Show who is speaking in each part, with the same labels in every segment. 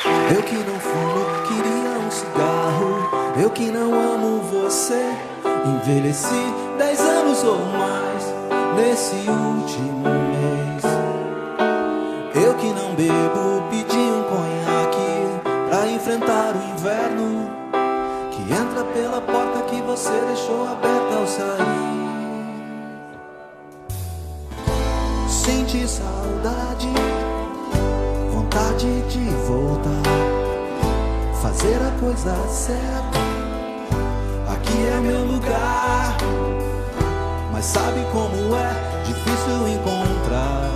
Speaker 1: Eu que não fumo, queria um cigarro. Eu que não amo você. Envelheci 10 anos ou mais nesse último mês. Eu que não bebo, pedi um conhaque pra enfrentar o inverno que entra pela porta que você deixou aberta ao sair. Senti saudade, vontade de voltar, fazer a coisa certa. Aqui é meu lugar, mas sabe como é difícil encontrar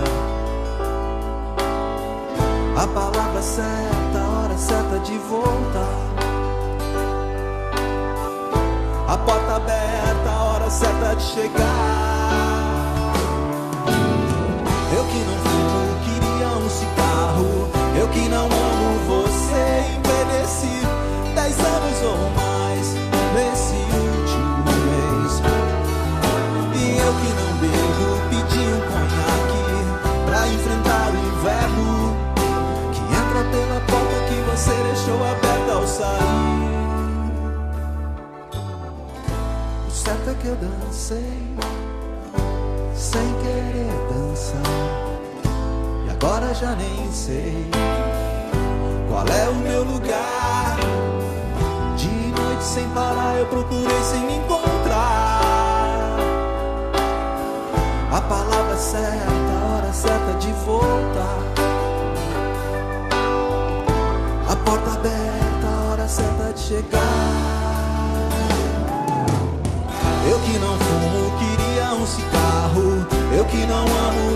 Speaker 1: a palavra certa, a hora certa de voltar, a porta aberta, a hora certa de chegar. Eu que não fumo, queria um cigarro. Eu que não amo você, envelheci 10 anos ou mais nesse último mês. E eu que não bebo, pedi um conhaque pra enfrentar o inverno que entra pela porta que você deixou aberta ao sair. O certo é que eu dancei sem querer dançar, e agora já nem sei qual é o meu lugar. De noite sem parar eu procurei sem me encontrar a palavra certa, a hora certa de voltar, a porta aberta, a hora certa de chegar. Eu que não fumo, queria um cigarro. Eu que não amo